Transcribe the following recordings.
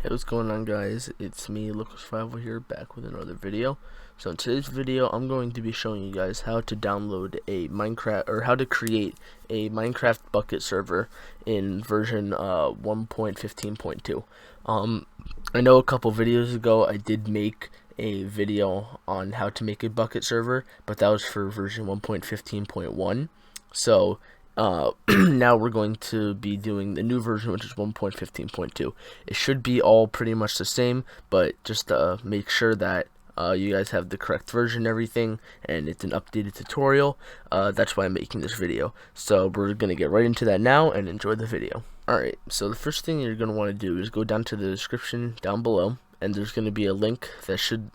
Hey, what's going on, guys? It's me, Local5 here, back with another video. So in today's video, I'm going to be showing you guys how to download a Minecraft, or how to create a Minecraft bucket server in version 1.15.2. I know a couple videos ago I did make a video on how to make a bucket server, but that was for version 1.15.1. So now we're going to be doing the new version, which is 1.15.2. It should be all pretty much the same, but just make sure that you guys have the correct version and everything, and it's an updated tutorial. That's why I'm making this video. So we're going to get right into that now and enjoy the video. Alright, so the first thing you're going to want to do is go down to the description down below, and there's going to be a link that should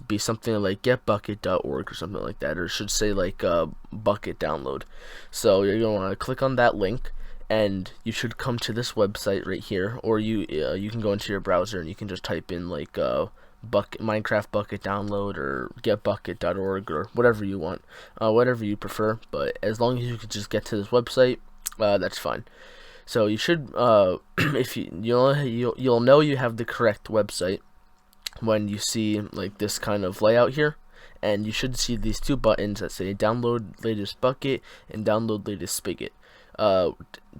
be something like bukkit.jar or something like that, or it should say like bucket download. So you're going to want to click on that link, and you should come to this website right here, or you can go into your browser and you can just type in like Minecraft bucket download or getbukkit.org or whatever you want, whatever you prefer. But as long as you can just get to this website, that's fine. So you should, if you'll know you have the correct website when you see like this kind of layout here, and you should see these two buttons that say download latest bucket and download latest spigot.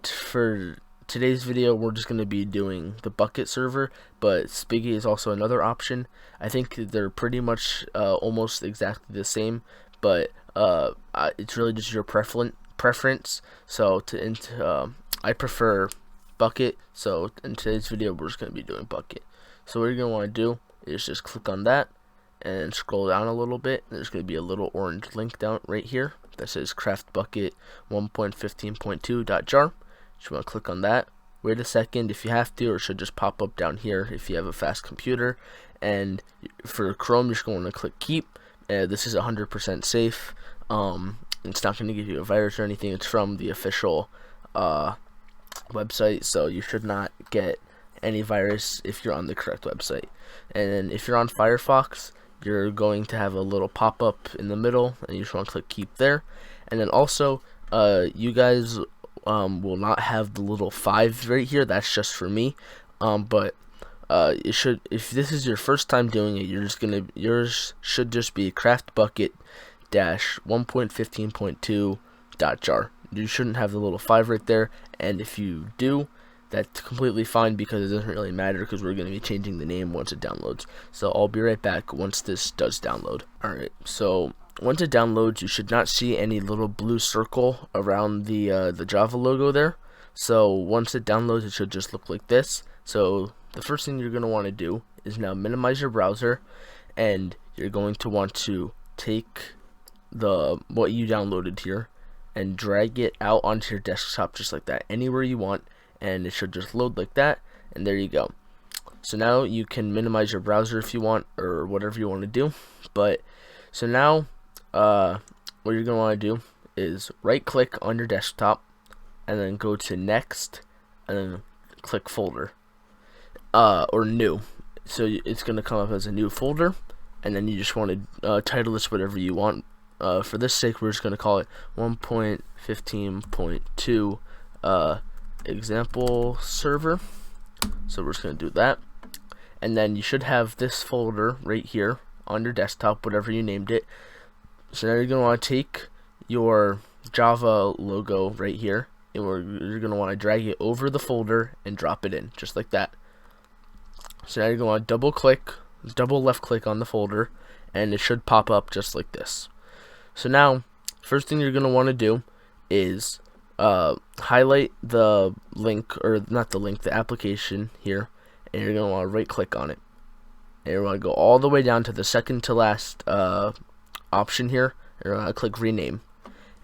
For today's video, we're just going to be doing the bucket server, but spigot is also another option. I think they're pretty much almost exactly the same, but it's really just your preference. So I prefer bucket, so in today's video we're just going to be doing bucket. So what you're going to want to do is just click on that and scroll down a little bit. There's going to be a little orange link down right here that says craft bucket 1.15.2.jar. Just want to click on that. Wait a second if you have to, or it should just pop up down here if you have a fast computer. And for Chrome, you're just going to click keep. This is 100% safe. It's not going to give you a virus or anything. It's from the official website, so you should not get any virus if you're on the correct website. And then if you're on Firefox, you're going to have a little pop-up in the middle, and you just want to click keep there. And then also you guys will not have the little 5 right here. That's just for me, but it should, if this is your first time doing it, yours should just be craft bucket dash 1.15.2.jar. You shouldn't have the little 5 right there, and if you do, that's completely fine because it doesn't really matter because we're going to be changing the name once it downloads. So I'll be right back once this does download. Alright, so once it downloads, you should not see any little blue circle around the Java logo there. So once it downloads, it should just look like this. So the first thing you're going to want to do is now minimize your browser, and you're going to want to take what you downloaded here and drag it out onto your desktop just like that, anywhere you want, and it should just load like that, and there you go. So now you can minimize your browser if you want, or whatever you want to do. But so now what you're going to want to do is right click on your desktop and then go to next and then click folder or new. So it's going to come up as a new folder, and then you just want to title this whatever you want. For this sake, we're just going to call it 1.15.2 example server. So we're just going to do that, and then you should have this folder right here on your desktop, whatever you named it. So now you're going to want to take your Java logo right here, and you're going to want to drag it over the folder and drop it in just like that. So now you're going to want to double left click on the folder, and it should pop up just like this. So now, first thing you're going to want to do is highlight the link, or not the link, the application here, and you're going to want to right click on it. And you're going to go all the way down to the second to last option here, and you're going to click rename.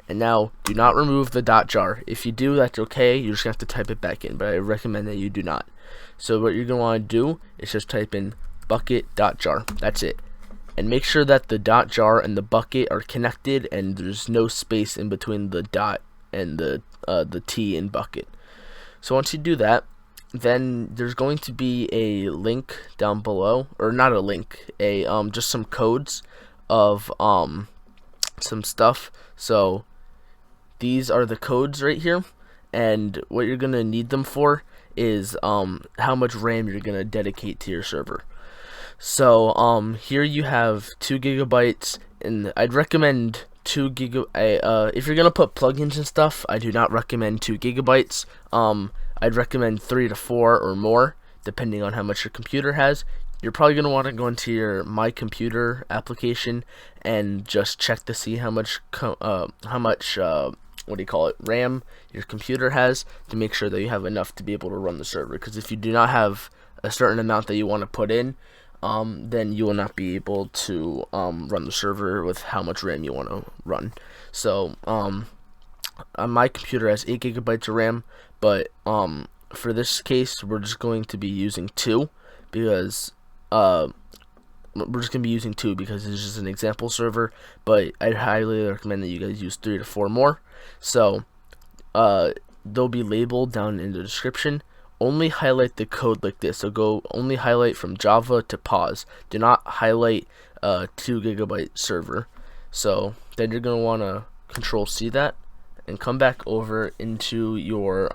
And now, do not remove the .jar. If you do, that's okay. You're just going to have to type it back in, but I recommend that you do not. So what you're going to want to do is just type in bukkit.jar. That's it. And make sure that the .jar and the bucket are connected, and there's no space in between the dot and the T in bucket. So once you do that, then there's going to be a link down below, or not a link, just some codes of some stuff. So these are the codes right here, and what you're gonna need them for is how much RAM you're gonna dedicate to your server. So here you have 2 gigabytes, and I'd recommend 2 gigabytes. If you're gonna put plugins and stuff, I do not recommend 2 gigabytes. I'd recommend 3 to 4 or more, depending on how much your computer has. You're probably gonna want to go into your My Computer application and just check to see how much RAM your computer has, to make sure that you have enough to be able to run the server. Because if you do not have a certain amount that you want to put in, then you will not be able to run the server with how much RAM you want to run. So my computer has 8 gigabytes of RAM, but for this case we're just going to be using 2 because it's just an example server, but I'd highly recommend that you guys use 3 to 4 more. So they'll be labeled down in the description. Only highlight the code like this. So only highlight from Java to pause. Do not highlight 2 gigabyte server. So then you're gonna want to Control C that and come back over into your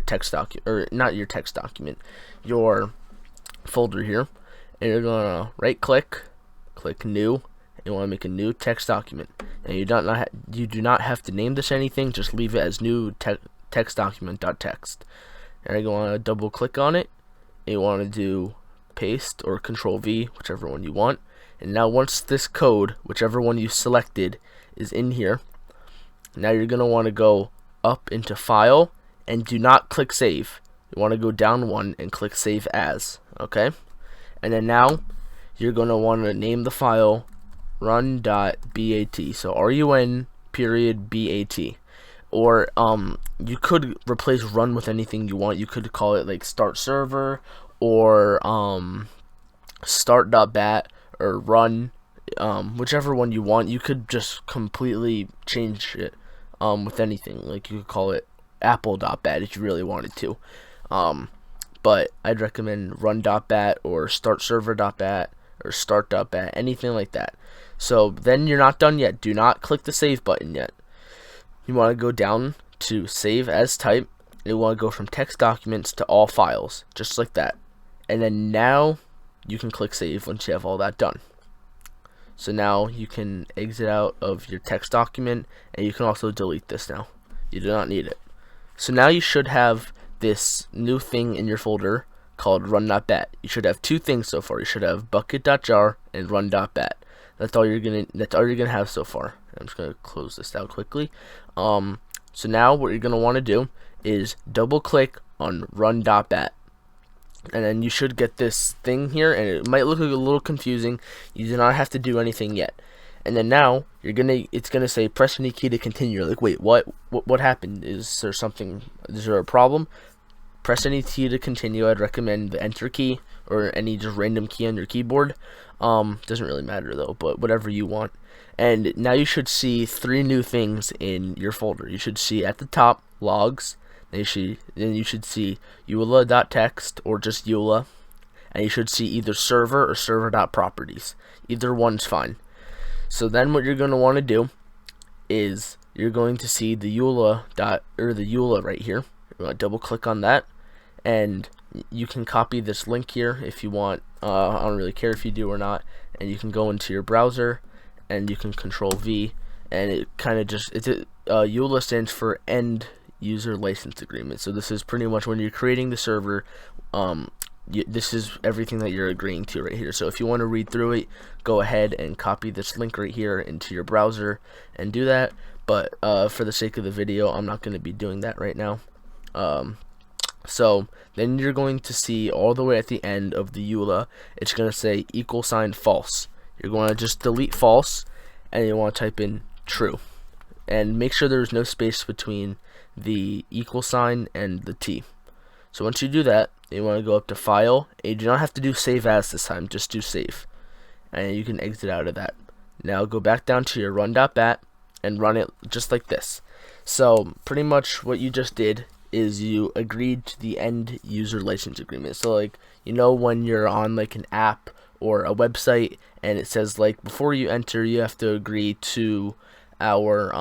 text document, or not your text document, your folder here, and you're gonna right click new. You want to make a new text document, and you do not have to name this anything. Just leave it as new text document.txt. And you want to double click on it. And you want to do paste or Control V, whichever one you want. And now once this code, whichever one you selected, is in here, now you're gonna want to go up into File and do not click Save. You want to go down one and click Save As. Okay, and then now you're gonna want to name the file run.bat. So run.bat. Or you could replace run with anything you want. You could call it like start server, or start.bat, or run, whichever one you want. You could just completely change it with anything. Like you could call it apple.bat if you really wanted to. But I'd recommend run.bat or startserver.bat or start.bat, anything like that. So then you're not done yet. Do not click the save button yet. You want to go down to save as type. You want to go from text documents to all files, just like that. And then now you can click save once you have all that done. So now you can exit out of your text document, and you can also delete this now. You do not need it. So now you should have this new thing in your folder called run.bat. You should have 2 things so far. You should have bukkit.jar and run.bat. That's all you're gonna have so far. I'm just gonna close this out quickly. So now what you're gonna want to do is double click on run.bat, and then you should get this thing here, and it might look a little confusing. You do not have to do anything yet. And then now it's gonna say press any key to continue. You're like, wait, what happened? Is there a problem? Press any key to continue. I'd recommend the enter key or any just random key on your keyboard. Doesn't really matter though, but whatever you want. And now you should see 3 new things in your folder. You should see at the top logs. Then you should see eula.txt or just eula, and you should see either server or server.properties. Either one's fine. So then what you're going to want to do is you're going to see the eula right here. You're going to double click on that, and you can copy this link here if you want. I don't really care if you do or not. And you can go into your browser and you can Control V, and it kind of just EULA stands for End User License Agreement. So this is pretty much when you're creating the server. This is everything that you're agreeing to right here. So if you want to read through it, go ahead and copy this link right here into your browser and do that. But for the sake of the video, I'm not going to be doing that right now. So then you're going to see all the way at the end of the EULA, it's going to say = false. You're going to just delete false, and you want to type in true. And make sure there's no space between the = and the T. So once you do that, you want to go up to File, and you do not have to do Save As this time, just do Save. And you can exit out of that. Now go back down to your run.bat and run it just like this. So pretty much what you just did is you agreed to the End User License Agreement. So like, you know, when you're on like an app or a website and it says like before you enter you have to agree to our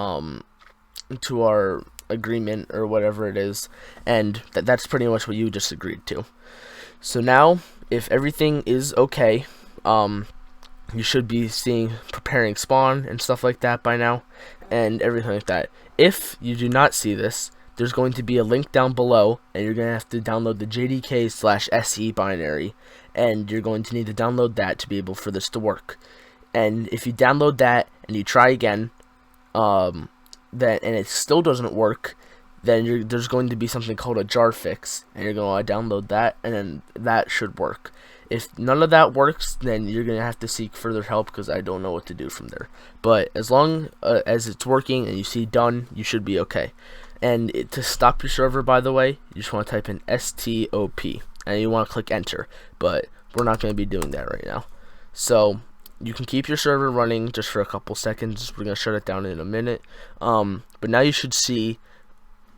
agreement or whatever it is, and that's pretty much what you just agreed to. So now, if everything is okay, you should be seeing preparing spawn and stuff like that by now, and everything like that. If you do not see this, there's going to be a link down below, and you're going to have to download the JDK/SE binary, and you're going to need to download that to be able for this to work. And if you download that and you try again, and it still doesn't work, then there's going to be something called a jar fix, and you're going to download that, and then that should work. If none of that works, then you're going to have to seek further help, because I don't know what to do from there. But as long as it's working and you see done, you should be okay. And to stop your server, by the way, you just want to type in STOP, and you want to click enter, but we're not going to be doing that right now. So you can keep your server running just for a couple seconds. We're going to shut it down in a minute. But now you should see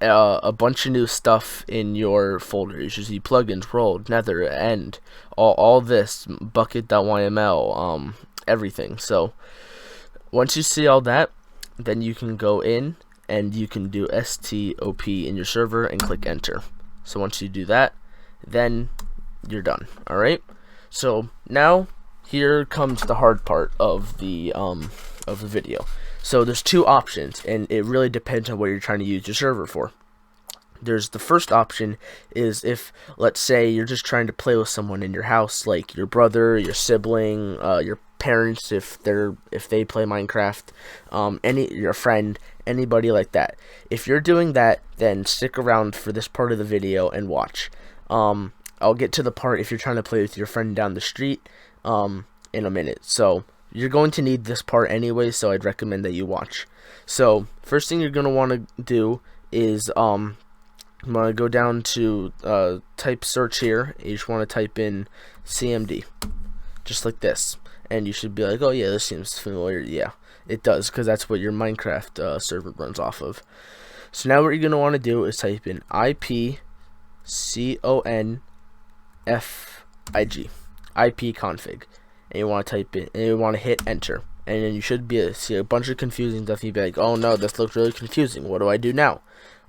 a bunch of new stuff in your folder. You should see plugins, rolled, nether, end, all this, bukkit.yml, everything. So once you see all that, then you can go in and you can do STOP in your server and click enter. So once you do that, then you're done. Alright, so now here comes the hard part of the video. So there's two options, and it really depends on what you're trying to use your server for. There's the first option is if, let's say, you're just trying to play with someone in your house, like your brother, your sibling, your parents, if they play Minecraft, your friend, anybody like that. If you're doing that, then stick around for this part of the video and watch. I'll get to the part if you're trying to play with your friend down the street in a minute. So you're going to need this part anyway, so I'd recommend that you watch. So first thing you're going to want to do is you want to go down to type search here. You just want to type in CMD, just like this, and you should be like, oh yeah, this seems familiar. Yeah, it does, because that's what your Minecraft server runs off of. So now what you're going to want to do is type in ipconfig, ipconfig, and you want to type in, and you want to hit enter, and then you should see a bunch of confusing stuff. You'd be like, oh no, this looks really confusing, what do I do now?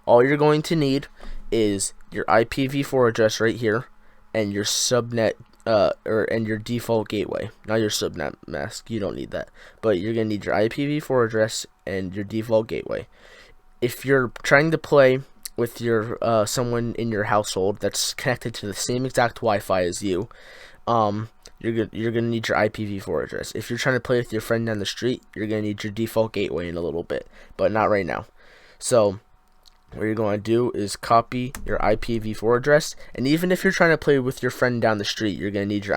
All you're going to need is your IPv4 address right here, and your subnet and your default gateway, not your subnet mask. You don't need that, but you're gonna need your IPv4 address and your default gateway. If you're trying to play with your someone in your household that's connected to the same exact Wi-Fi as you, you're gonna need your IPv4 address. If you're trying to play with your friend down the street, you're gonna need your default gateway in a little bit, but not right now. So what you're going to do is copy your IPv4 address, and even if you're trying to play with your friend down the street, you're going to need your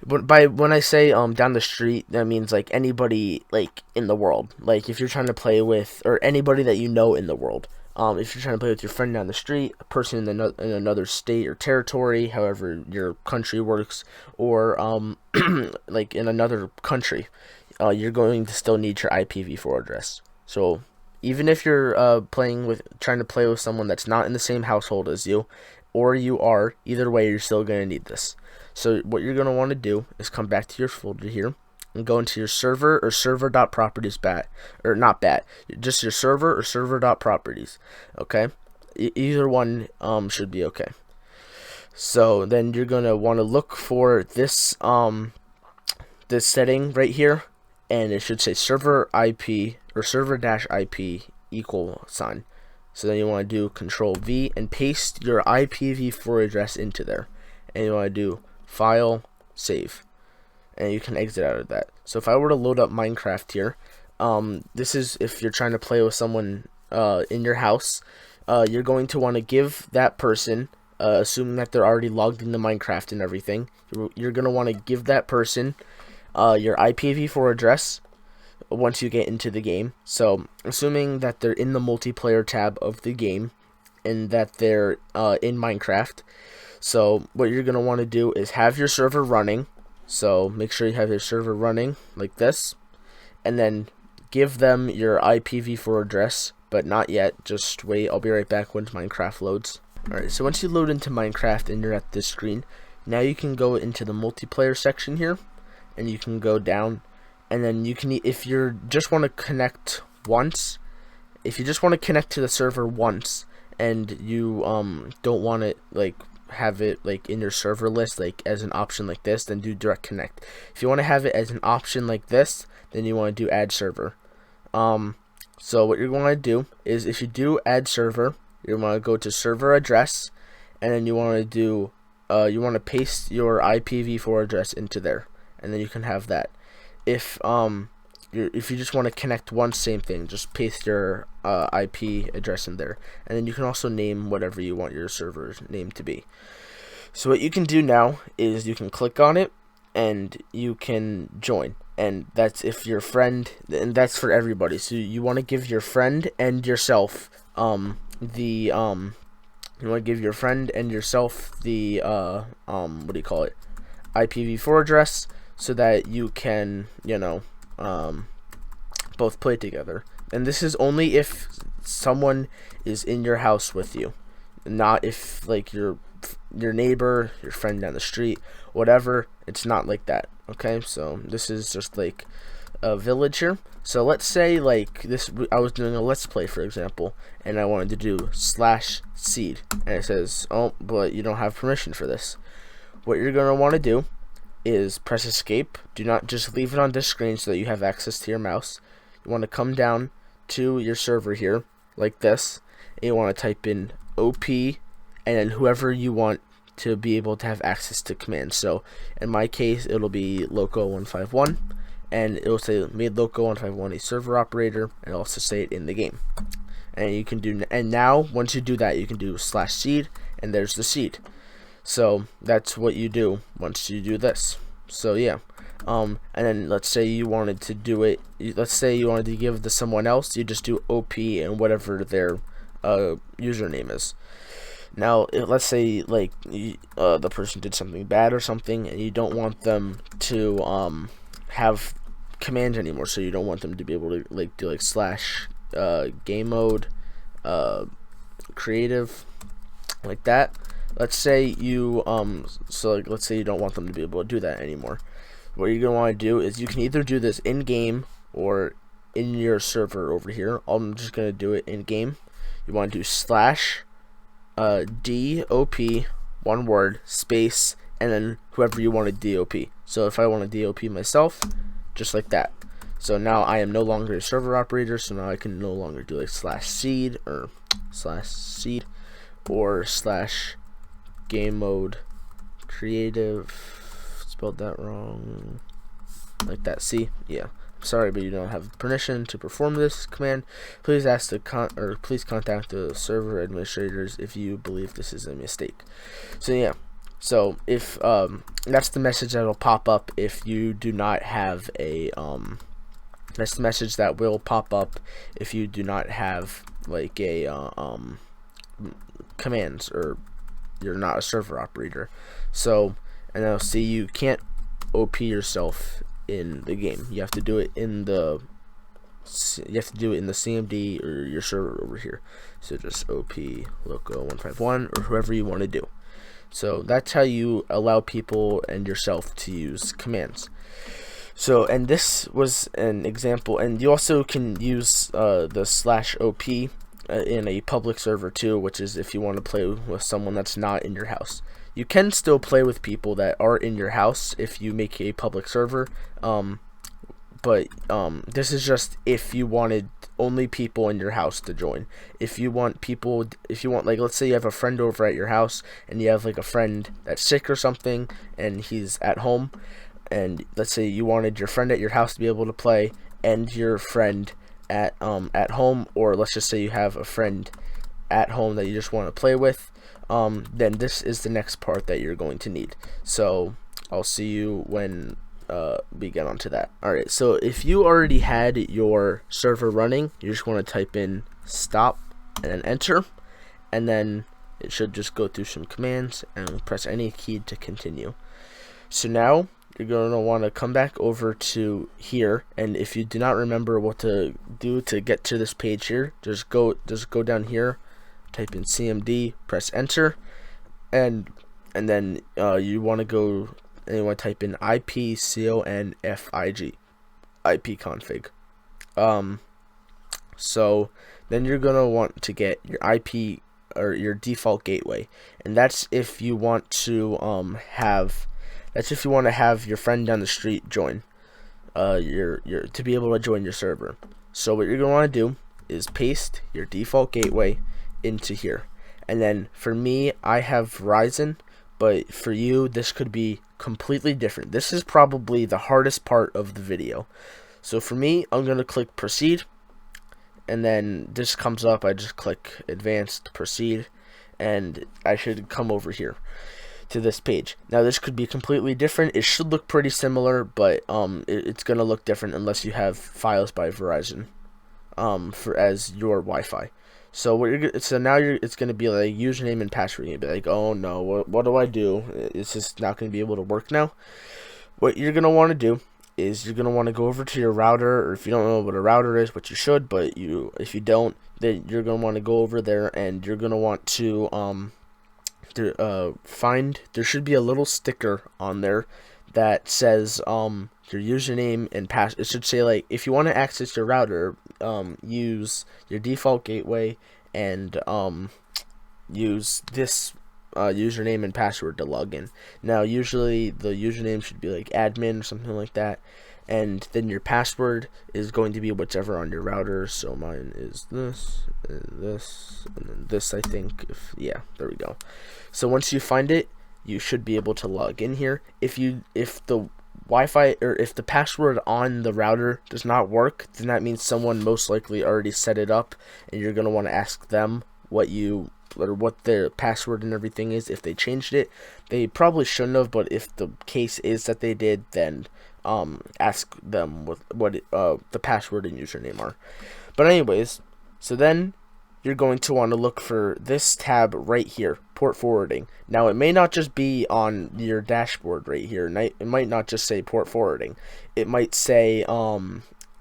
when I say down the street, that means like anybody like in the world. Like if you're trying to play with, or anybody that you know in the world. If you're trying to play with your friend down the street, a person in another state or territory, however your country works, or like in another country, you're going to still need your IPv4 address. So even if you're trying to play with someone that's not in the same household as you, or you are, either way, you're still going to need this. So what you're going to want to do is come back to your folder here and go into your server or server.properties just your server or server.properties. Okay, either one should be okay. So then you're going to want to look for this this setting right here, and it should say server IP or server-IP $. So then you want to do Control V and paste your IPv4 address into there, and you want to do File, Save, and you can exit out of that. So if I were to load up Minecraft here, this is if you're trying to play with someone in your house. You're going to want to give that person, assuming that they're already logged into Minecraft and everything, you're going to want to give that person your IPv4 address once you get into the game. So assuming that they're in the multiplayer tab of the game and that they're in Minecraft, so what you're going to want to do is have your server running. So make sure you have your server running like this, and then give them your IPv4 address, but not yet, just wait. I'll be right back once Minecraft loads. Alright, so once you load into Minecraft and you're at this screen, now you can go into the multiplayer section here, and you can go down, and then you can, if you just want to connect once, if you just want to connect to the server once and you don't want it like have it like in your server list like as an option like this, then do direct connect. If you want to have it as an option like this, then you want to do add server. So what you're going to do is, if you do add server, you want to go to server address, and then you want to do you want to paste your IPv4 address into there, and then you can have that. If you just want to connect once, same thing, just paste your IP address in there, and then you can also name whatever you want your server's name to be. So what you can do now is you can click on it and you can join, and that's if your friend, and that's for everybody. So you want to give your friend and yourself what do you call it, IPv4 address, so that you can both play together. And this is only if someone is in your house with you, not if like your neighbor, your friend down the street, whatever. It's not like that. Okay, so this is just like a villager. So let's say like this, I was doing a let's play, for example, and I wanted to do /seed, and it says, oh, but you don't have permission for this. What you're going to want to do is press escape. Do not just leave it on this screen so that you have access to your mouse. You want to come down to your server here like this, and you want to type in OP, and then whoever you want to be able to have access to commands. So in my case, it'll be loco151, and it'll say made loco151 a server operator, and it'll also say it in the game. And you can do, and now once you do that, you can do /seed, and there's the seed. So that's what you do once you do this. So yeah, and then let's say you wanted to do it, let's say you wanted to give it to someone else, you just do OP and whatever their username is. Now let's say like the person did something bad or something, and you don't want them to have commands anymore, so you don't want them to be able to like do like /game mode creative, like that. Let's say you let's say you don't want them to be able to do that anymore. What you're gonna want to do is you can either do this in game or in your server over here. I'm just gonna do it in game. You want to do /DOP, one word, space, and then whoever you want to DOP. So if I want to DOP myself, just like that. So now I am no longer a server operator, so now I can no longer do like /seed or /seed or /game mode creative, spelled that wrong, like that. See, yeah, sorry, but you don't have permission to perform this command. Please ask the please contact the server administrators if you believe this is a mistake. So yeah, so if that's the message that'll pop up if you do not have a that's the message that will pop up if you do not have like a commands, or you're not a server operator. So, and now see, you can't OP yourself in the game. You have to do it in the CMD or your server over here. So just OP loco151 or whoever you want to do. So that's how you allow people and yourself to use commands. So, and this was an example, and you also can use the /op in a public server too, which is if you want to play with someone that's not in your house. You can still play with people that are in your house if you make a public server, but this is just if you wanted only people in your house to join. If you want like, let's say you have a friend over at your house, and you have like a friend that's sick or something, and he's at home, and let's say you wanted your friend at your house to be able to play, and your friend at home, or let's just say you have a friend at home that you just want to play with, then this is the next part that you're going to need. So I'll see you when we get onto that. Alright, so if you already had your server running, you just want to type in stop and then enter, and then it should just go through some commands, and press any key to continue. So now you're going to want to come back over to here, and if you do not remember what to do to get to this page here, just go down here, type in CMD, press enter, and then you want to go and you want to type in ipconfig, ipconfig. So then you're gonna want to get your IP or your default gateway, and that's if you want to have your friend down the street join your to be able to join your server. So what you're gonna want to do is paste your default gateway into here, and then for me, I have Verizon, but for you this could be completely different. This is probably the hardest part of the video. So for me, I'm gonna click proceed, and then this comes up. I just click advanced, proceed, and I should come over here to this page. Now this could be completely different. It should look pretty similar, but it's gonna look different unless you have Fios by Verizon as your Wi-Fi. So now it's gonna be like username and password. You'll be like, oh no, what do I do? It's just not gonna be able to work now. What you're gonna want to do is you're gonna want to go over to your router, or if you don't know what a router is, which you should, but if you don't, then you're gonna want to go over there, and you're gonna want to there should be a little sticker on there that says your username and password. It should say, like, if you want to access your router, use your default gateway and use this username and password to log in. Now usually the username should be like admin or something like that, and then your password is going to be whichever on your router. So mine is this, and then this, I think. Yeah, there we go. So once you find it, you should be able to log in here. If the Wi-Fi or if the password on the router does not work, then that means someone most likely already set it up, and you're going to want to ask them what their password and everything is. If they changed it, they probably shouldn't have, but if the case is that they did, then ask them what the password and username are. But anyways, so then you're going to want to look for this tab right here, port forwarding. Now it may not just be on your dashboard right here. It might not just say port forwarding. It might say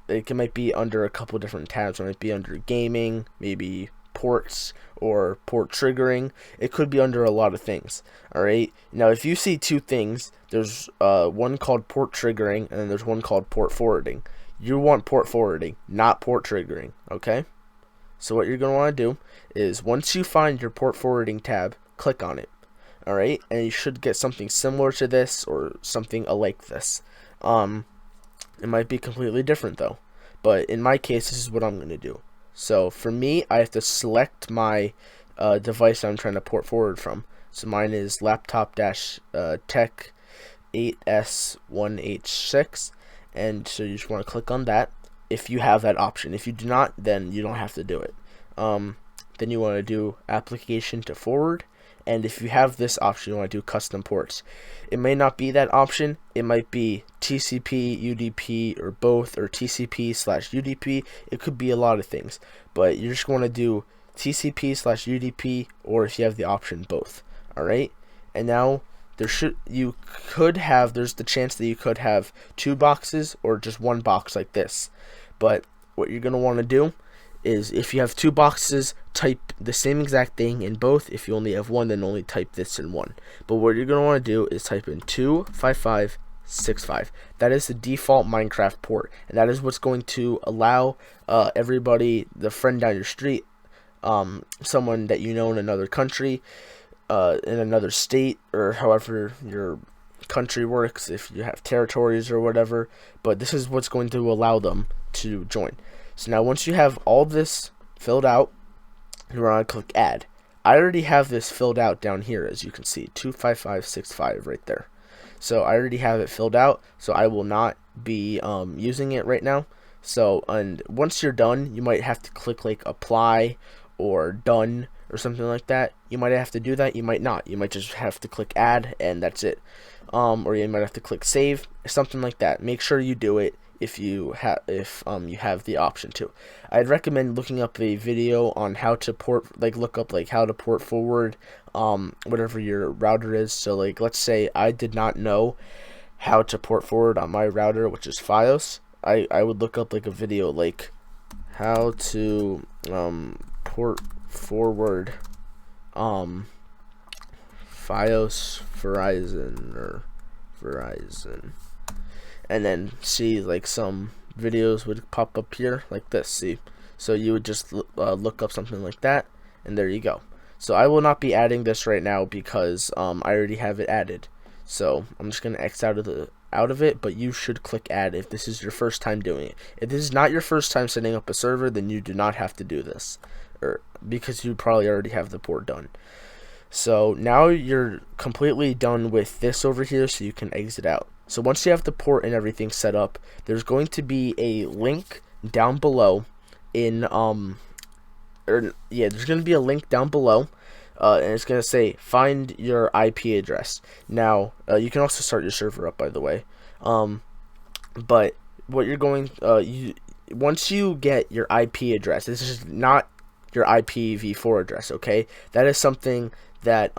it might be under a couple different tabs. It might be under gaming, maybe ports, or port triggering. It could be under a lot of things. Alright, now if you see two things, there's one called port triggering, and then there's one called port forwarding. You want port forwarding, not port triggering. Okay, so what you're going to want to do is, once you find your port forwarding tab, click on it. Alright, and you should get something similar to this, or something like this. It might be completely different though, but in my case, this is what I'm going to do. So for me, I have to select my device I'm trying to port forward from. So mine is laptop-tech 8S1H6, and so you just want to click on that if you have that option. If you do not, then you don't have to do it. Then you want to do application to forward, and if you have this option, you want to do custom ports. It may not be that option. It might be TCP, UDP, or both, or TCP/UDP. It could be a lot of things, but you just want to do TCP/UDP, or if you have the option, both. Alright, and now there's the chance that you could have two boxes or just one box like this. But what you're going to want to do is, if you have two boxes, type the same exact thing in both. If you only have one, then only type this in one. But what you're going to want to do is type in 25565. That is the default Minecraft port, and that is what's going to allow everybody, the friend down your street, someone that you know in another country, in another state, or however your country works, if you have territories or whatever, but this is what's going to allow them to join. So now once you have all this filled out, you're going to click add. I already have this filled out down here, as you can see, 25565 right there. So I already have it filled out, so I will not be using it right now. So, and once you're done, you might have to click like apply or done or something like that. You might have to do that, you might not. You might just have to click add, and that's it. Or you might have to click save, something like that. Make sure you do it if you have the option to. I'd recommend looking up a video on how to look up how to port forward whatever your router is. So like, let's say I did not know how to port forward on my router, which is Fios. I would look up like a video like how to port forward Fios Verizon, and then see like some videos would pop up here like this. See, So you would just look up something like that, and there you go. So I will not be adding this right now because I already have it added. So I'm just gonna X out of it, but you should click add if this is your first time doing it. If this is not your first time setting up a server, then you do not have to do this, or because you probably already have the port done. So now you're completely done with this over here, so you can exit out. So once you have the port and everything set up, there's going to be a link down below in there's going to be a link down below, and it's going to say find your IP address. Now you can also start your server up, by the way, but what you're going once you get your IP address, this is not your IPv4 address, okay? That is something that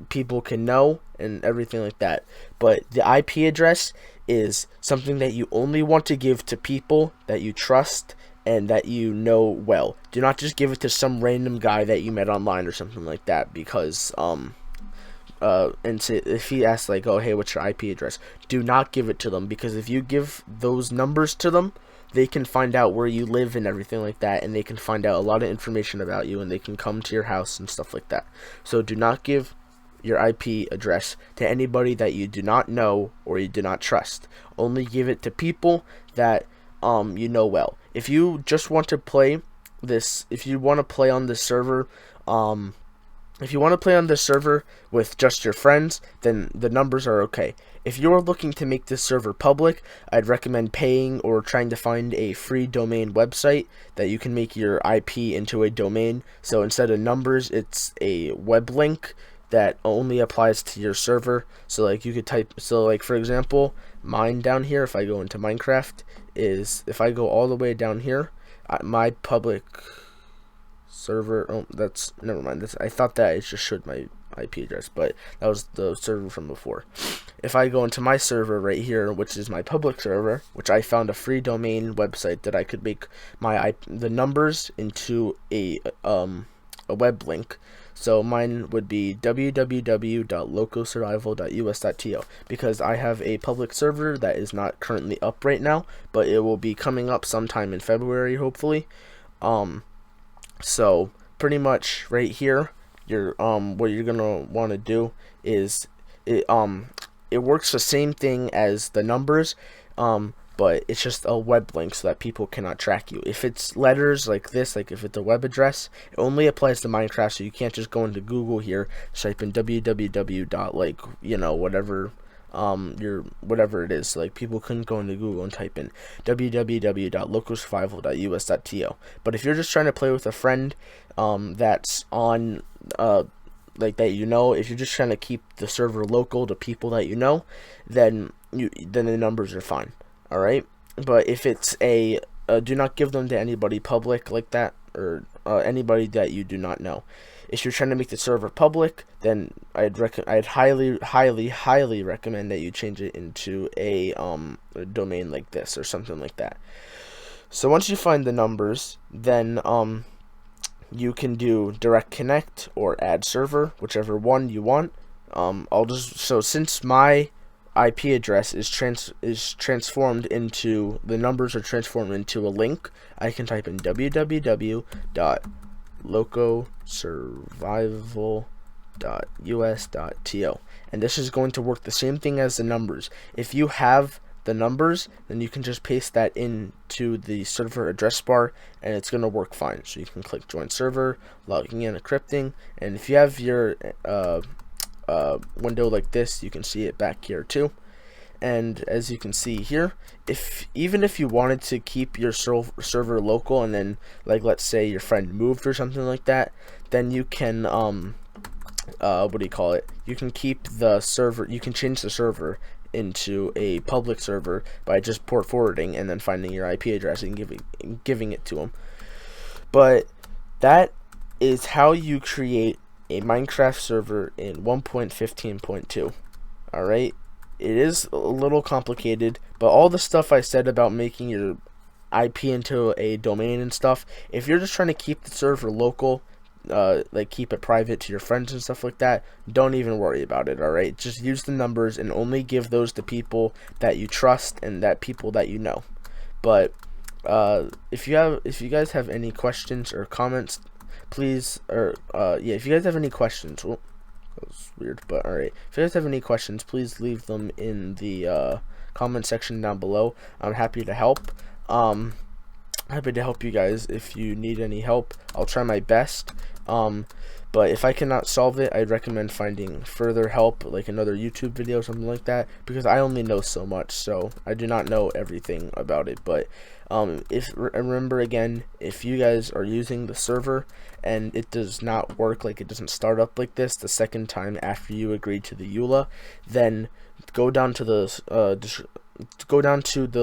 people can know and everything like that, but the IP address is something that you only want to give to people that you trust and that you know well. Do not just give it to some random guy that you met online or something like that, because and so if he asks like, oh hey, what's your IP address, do not give it to them, because if you give those numbers to them, they can find out where you live and everything like that, and they can find out a lot of information about you, and they can come to your house and stuff like that. So do not give your IP address to anybody that you do not know or you do not trust. Only give it to people that you know well. If you just want to play this, if you want to play on this server, with just your friends, then the numbers are okay. If you're looking to make this server public, I'd recommend paying or trying to find a free domain website that you can make your IP into a domain. So instead of numbers, it's a web link that only applies to your server. So like you could type, so like for example, mine down here, if I go into Minecraft, is if I go all the way down here, my public server, oh that's, never mind, I thought that it just showed my IP address, but that was the server from before. If I go into my server right here, which is my public server, which I found a free domain website that I could make the numbers into a web link. So mine would be www.locosurvival.us.to, because I have a public server that is not currently up right now, but it will be coming up sometime in February, hopefully. So pretty much right here, you're what you're gonna want to do is it works the same thing as the numbers, but it's just a web link so that people cannot track you. If it's letters like this, like if it's a web address, it only applies to Minecraft, so you can't just go into Google here, type in www. like, you know, whatever whatever it is. Like people couldn't go into Google and type in www.locosurvival.us.to. But if you're just trying to play with a friend that's on like that, you know, if you're just trying to keep the server local to people that you know, then the numbers are fine. All right, but if it's a do not give them to anybody public like that, or anybody that you do not know. If you're trying to make the server public, then I'd highly recommend that you change it into a domain like this or something like that. So once you find the numbers, then you can do direct connect or add server, whichever one you want. So since my IP address is transformed into, the numbers are transformed into a link, I can type in www.locosurvival.us.to, and this is going to work the same thing as the numbers. If you have the numbers, then you can just paste that into the server address bar, and it's going to work fine. So you can click join server, logging in, encrypting, and if you have your window like this, you can see it back here too. And as you can see here, even if you wanted to keep your server local, and then like let's say your friend moved or something like that, then you can you can keep the server, you can change the server into a public server by just port forwarding and then finding your IP address and giving it to them. But that is how you create a Minecraft server in 1.15.2. Alright, it is a little complicated, but all the stuff I said about making your IP into a domain and stuff, if you're just trying to keep the server local, like keep it private to your friends and stuff like that, don't even worry about it. Alright, just use the numbers and only give those to people that you trust and that people that you know. But if you guys have any questions or comments, please, if you guys have any questions, well, that was weird, but alright, if you guys have any questions, please leave them in the comment section down below. I'm happy to help. Happy to help you guys if you need any help. I'll try my best. But if I cannot solve it, I'd recommend finding further help, like another YouTube video or something like that, because I only know so much, so I do not know everything about it. But remember again, if you guys are using the server and it does not work, like it doesn't start up like this the second time after you agree to the EULA, then go down to the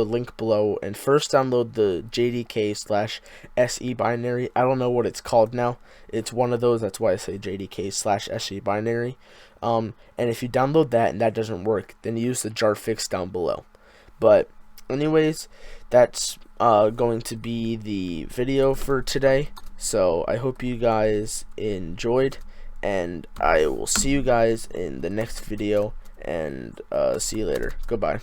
link below and first download the JDK/SE binary. I don't know what it's called now. It's one of those. That's why I say JDK/SE binary. And if you download that and that doesn't work, then use the jar fix down below. But anyways, that's going to be the video for today. So I hope you guys enjoyed, and I will see you guys in the next video. And see you later. Goodbye.